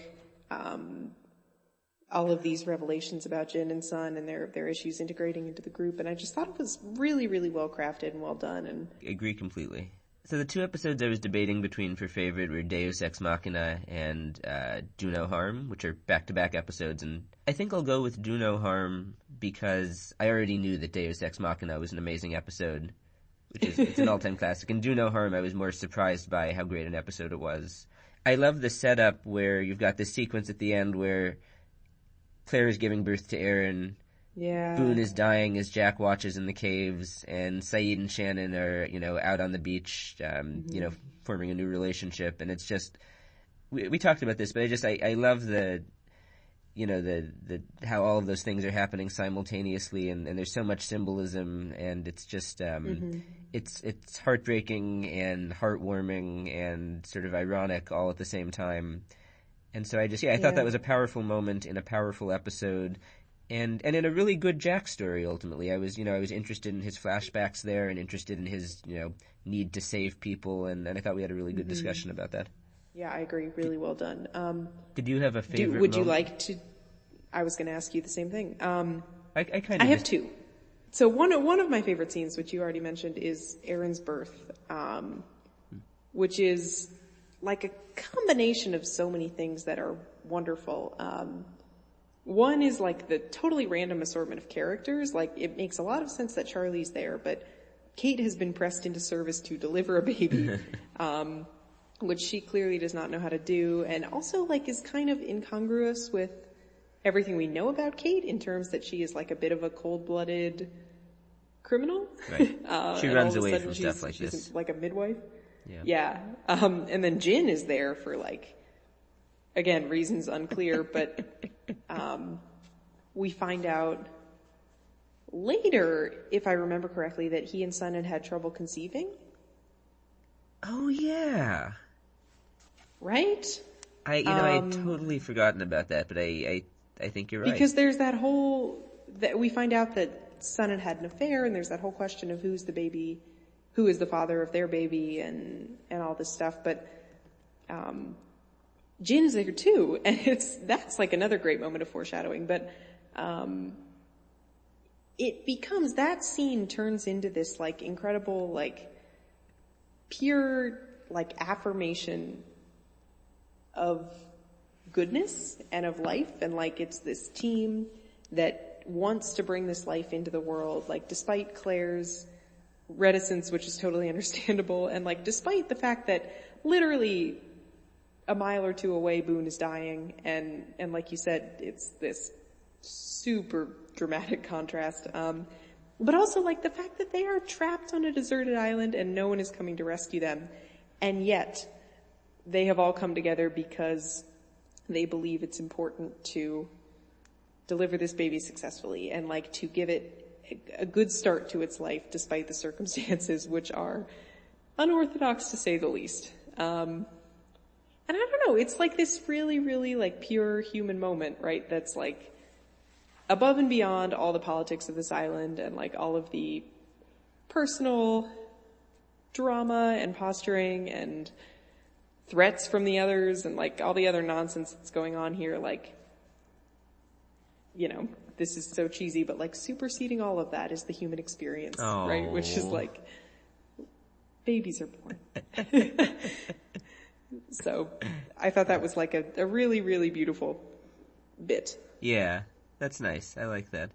all of these revelations about Jin and Sun and their issues integrating into the group. And I just thought it was really, really well crafted and well done. And I agree completely. So the two episodes I was debating between for favorite were Deus Ex Machina and Do No Harm, which are back-to-back episodes. And I think I'll go with Do No Harm because I already knew that Deus Ex Machina was an amazing episode, it's an all-time classic. And Do No Harm, I was more surprised by how great an episode it was. I love the setup where you've got this sequence at the end where Claire is giving birth to Aaron. yeah. Boone is dying as Jack watches in the caves, and Sayid and Shannon are, out on the beach, forming a new relationship. And it's just, we talked about this, but I love the how all of those things are happening simultaneously, and there's so much symbolism, and it's just, it's heartbreaking and heartwarming and sort of ironic all at the same time. And so I thought that was a powerful moment in a powerful episode, and in a really good Jack story. Ultimately, I was interested in his flashbacks there, and interested in his need to save people, and I thought we had a really good discussion about that. Yeah, I agree. Really well done. Did you have a favorite? Would moment? you like to? I was going to ask you the same thing. I have two. So one of my favorite scenes, which you already mentioned, is Aaron's birth, which is like a combination of so many things that are wonderful. One is like the totally random assortment of characters. Like it makes a lot of sense that Charlie's there, but Kate has been pressed into service to deliver a baby, which she clearly does not know how to do, and also like is kind of incongruous with everything we know about Kate in terms that she is like a bit of a cold-blooded criminal. Right. She runs away from she's, stuff like she's this. like a midwife. Yeah. And then Jin is there for like, again, reasons unclear, but we find out later, if I remember correctly, that he and Sun had trouble conceiving. Oh yeah. Right? I'd totally forgotten about that, but I think you're right. Because there's that whole, that we find out that Sun had an affair, and there's that whole question of who's the baby, who is the father of their baby, and all this stuff. But Jin's there too, and that's like another great moment of foreshadowing. But it becomes, that scene turns into this like incredible, like pure like affirmation of goodness and of life, and like it's this team that wants to bring this life into the world, like despite Claire's reticence, which is totally understandable, and like despite the fact that literally a mile or two away Boone is dying, and like you said, it's this super dramatic contrast, but also like the fact that they are trapped on a deserted island and no one is coming to rescue them, and yet they have all come together because they believe it's important to deliver this baby successfully and like to give it a good start to its life despite the circumstances, which are unorthodox to say the least. And I don't know, it's like this really, really like pure human moment, right? That's like above and beyond all the politics of this island and like all of the personal drama and posturing and threats from the others and like all the other nonsense that's going on here. Like, you know, this is so cheesy, but like superseding all of that is the human experience, right? Which is like, babies are born. So I thought that was like a really, really beautiful bit. Yeah, that's nice. I like that.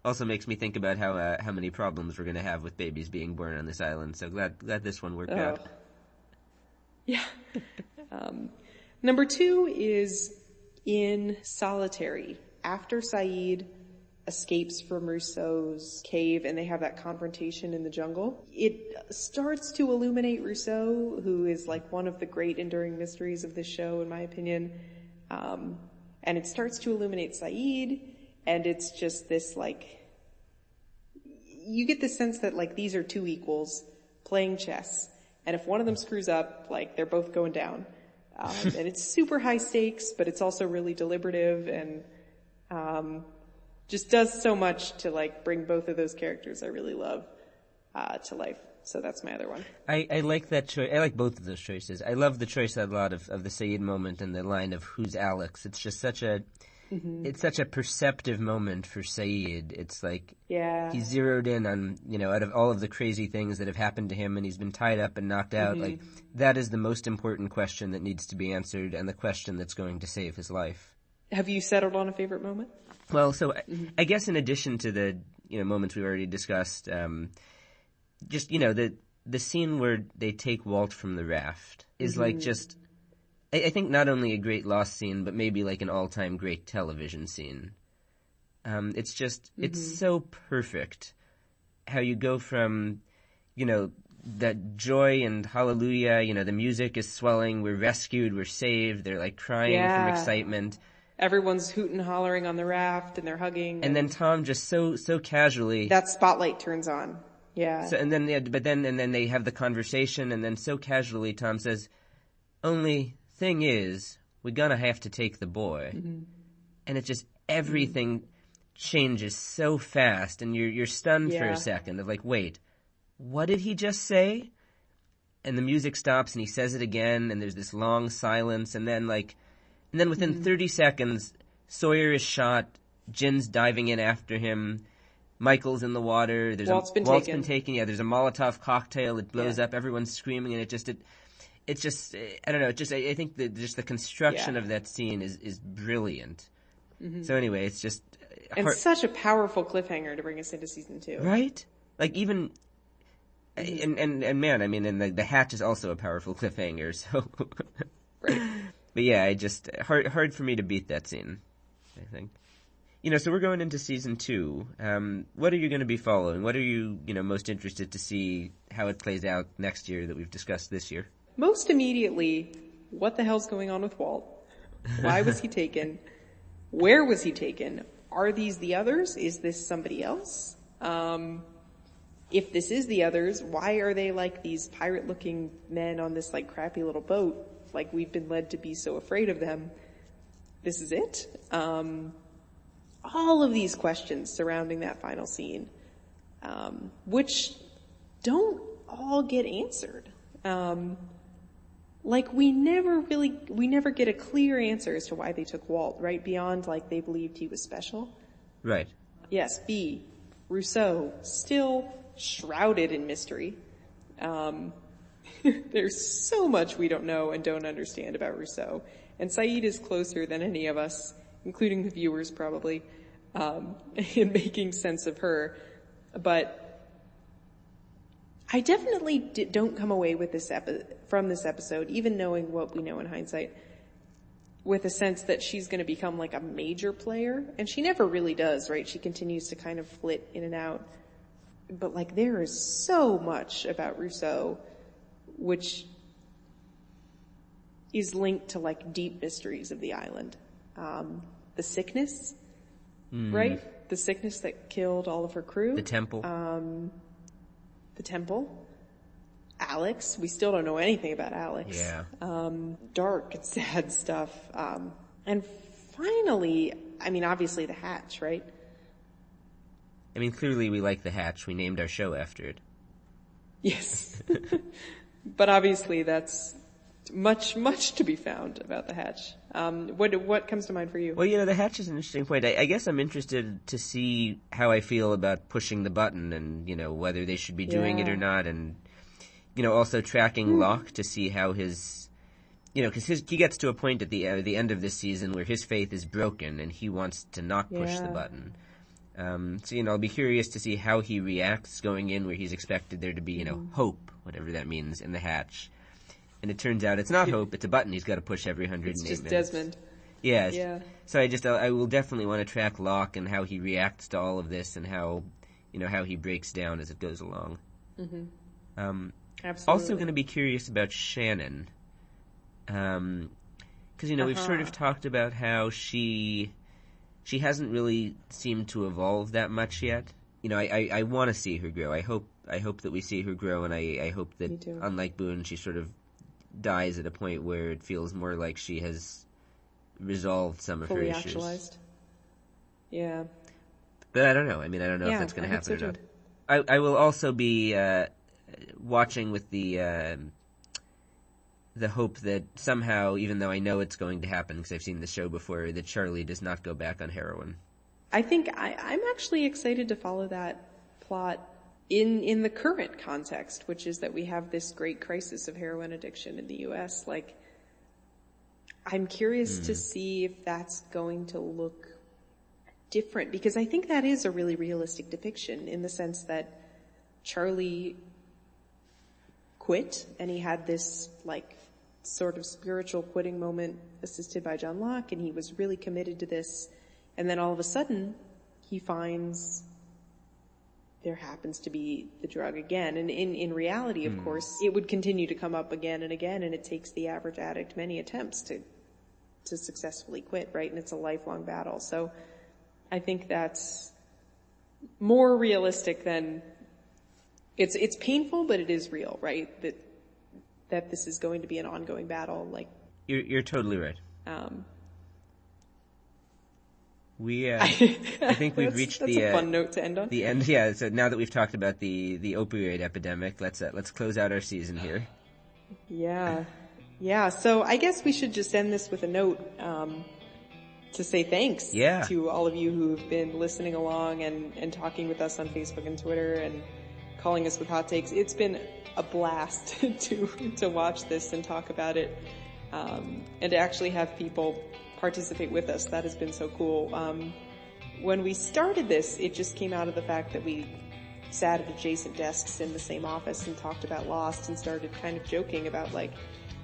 Also makes me think about how many problems we're going to have with babies being born on this island. So glad this one worked out. Yeah. Number 2 is in Solitary. After Sayid escapes from Rousseau's cave and they have that confrontation in the jungle, it starts to illuminate Rousseau, who is like one of the great enduring mysteries of this show, in my opinion. And it starts to illuminate Sayid, and it's just this like, you get the sense that like these are two equals playing chess, and if one of them screws up, like they're both going down. And it's super high stakes, but it's also really deliberative and just does so much to like bring both of those characters I really love to life. So that's my other one. I like that choice. I like both of those choices. I love the choice a lot of the Sayid moment and the line of who's Alex. It's just such a it's such a perceptive moment for Sayid. It's like he's zeroed in on, you know, out of all of the crazy things that have happened to him and he's been tied up and knocked out, like that is the most important question that needs to be answered and the question that's going to save his life. Have you settled on a favorite moment? Well, so I guess in addition to the, you know, moments we already discussed, just, you know, the scene where they take Walt from the raft is like just, I think not only a great lost scene, but maybe like an all-time great television scene. It's just, it's so perfect how you go from, you know, that joy and hallelujah, you know, the music is swelling, we're rescued, we're saved, they're like crying from excitement. Everyone's hooting and hollering on the raft and they're hugging. And then Tom just so casually. That spotlight turns on. Yeah. So, and then they have the conversation, and then so casually Tom says, "Only thing is, we're gonna have to take the boy." And it just, everything changes so fast, and you're stunned for a second of like, wait, what did he just say? And the music stops, and he says it again, and there's this long silence, and then within 30 seconds, Sawyer is shot, Jin's diving in after him, Michael's in the water, Walt's been taken. Yeah, there's a Molotov cocktail, it blows up, everyone's screaming, and it's just, I don't know, I think that just the construction of that scene is brilliant. So anyway, it's just... And such a powerful cliffhanger to bring us into season 2. Right? Like even... And man, I mean, and the hatch is also a powerful cliffhanger, so... Right. But yeah, hard for me to beat that scene, I think. So we're going into season 2. What are you going to be following? What are you, most interested to see how it plays out next year that we've discussed this year? Most immediately, what the hell's going on with Walt? Why was he taken? Where was he taken? Are these the others? Is this somebody else? If this is the others, why are they like these pirate-looking men on this like crappy little boat? Like we've been led to be so afraid of them. This is it? All of these questions surrounding that final scene, which don't all get answered. We never get a clear answer as to why they took Walt, right? Beyond like they believed he was special. Right. Yes, B. Rousseau, still shrouded in mystery. There's so much we don't know and don't understand about Rousseau. And Sayid is closer than any of us, including the viewers probably, in making sense of her. But I definitely don't come away with from this episode, even knowing what we know in hindsight, with a sense that she's going to become like a major player. And she never really does, right? She continues to kind of flit in and out. But like there is so much about Rousseau which is linked to like deep mysteries of the island. The sickness, right? The sickness that killed all of her crew. The temple. The temple. Alex. We still don't know anything about Alex. Yeah. Dark and sad stuff. And finally, obviously the hatch, right? Clearly we like the hatch. We named our show after it. Yes. But obviously that's much, much to be found about the hatch. What comes to mind for you? Well, the hatch is an interesting point. I guess I'm interested to see how I feel about pushing the button and, whether they should be doing it or not. And, also tracking Locke to see how his, because he gets to a point at the end of this season where his faith is broken and he wants to not push the button. I'll be curious to see how he reacts going in where he's expected there to be, hope, whatever that means, in the hatch. And it turns out it's not hope, it's a button he's got to push every 108 minutes. It's just Desmond. Yes. Yeah. So I will definitely want to track Locke and how he reacts to all of this and how he breaks down as it goes along. Mm-hmm. Absolutely. Also going to be curious about Shannon. Because, we've sort of talked about how she hasn't really seemed to evolve that much yet. I want to see her grow. I hope that we see her grow, and I hope that, unlike Boone, she sort of dies at a point where it feels more like she has resolved some of her issues. Fully actualized. Yeah. But I don't know. I don't know if that's going to happen or not. I will also be watching with the hope that somehow, even though I know it's going to happen because I've seen the show before, that Charlie does not go back on heroin. I think I'm actually excited to follow that plot in the current context, which is that we have this great crisis of heroin addiction in the U.S. Like, I'm curious to see if that's going to look different, because I think that is a really realistic depiction in the sense that Charlie quit and he had this like sort of spiritual quitting moment assisted by John Locke, and he was really committed to this, and then all of a sudden he finds there happens to be the drug again. And in reality, of course, it would continue to come up again and again, and it takes the average addict many attempts to successfully quit, right? And it's a lifelong battle. So I think that's more realistic than it's painful, but it is real, right? That this is going to be an ongoing battle. Like you're totally right. I think we've reached that's a fun note to end on. The end. Yeah. So now that we've talked about the opioid epidemic, let's close out our season here. Yeah. Yeah. So I guess we should just end this with a note to say thanks to all of you who've been listening along and talking with us on Facebook and Twitter and calling us with hot takes. It's been a blast to watch this and talk about it, and to actually have people participate with us. That has been so cool. When we started this, it just came out of the fact that we sat at adjacent desks in the same office and talked about Lost and started kind of joking about like,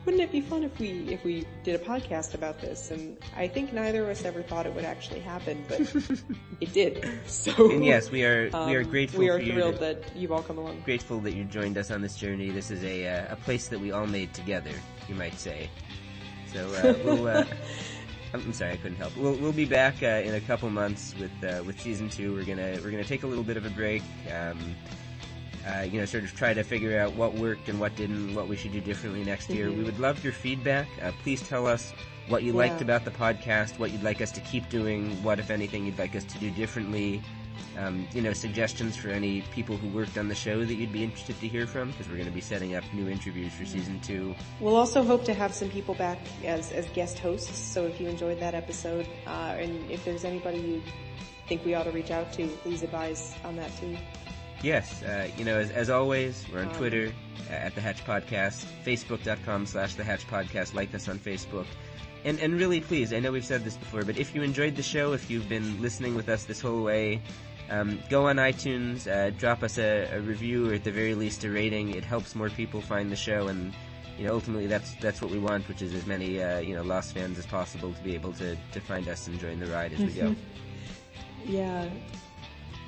wouldn't it be fun if we did a podcast about this? And I think neither of us ever thought it would actually happen, but it did. So, and yes, we are grateful. We are for you thrilled that you've all come along. Grateful that you joined us on this journey. This is a place that we all made together, you might say. So we'll. I'm sorry, I couldn't help. We'll be back in a couple months with season 2. We're gonna take a little bit of a break. Sort of try to figure out what worked and what didn't, what we should do differently next year. We would love your feedback. Please tell us what you liked about the podcast, what you'd like us to keep doing, what, if anything, you'd like us to do differently. Suggestions for any people who worked on the show that you'd be interested to hear from, because we're going to be setting up new interviews for season 2. We'll also hope to have some people back as guest hosts, so if you enjoyed that episode, and if there's anybody you think we ought to reach out to, please advise on that too. Yes, as always, we're on Twitter, at The Hatch Podcast, Facebook.com/The Hatch Podcast, like us on Facebook. And really, please, I know we've said this before, but if you enjoyed the show, if you've been listening with us this whole way, go on iTunes, drop us a review, or at the very least a rating. It helps more people find the show, and ultimately that's what we want, which is as many Lost fans as possible to be able to find us and join the ride as we go.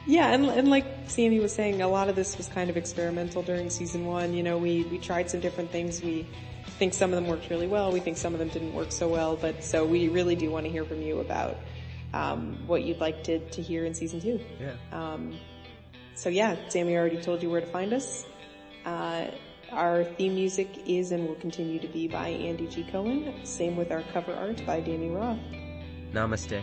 Yeah, and like Sammy was saying, a lot of this was kind of experimental during season 1. We tried some different things. We think some of them worked really well. We think some of them didn't work so well. But so we really do want to hear from you about what you'd like to hear in season 2. Yeah. Sammy already told you where to find us. Our theme music is and will continue to be by Andy G. Cohen. Same with our cover art by Danny Roth. Namaste.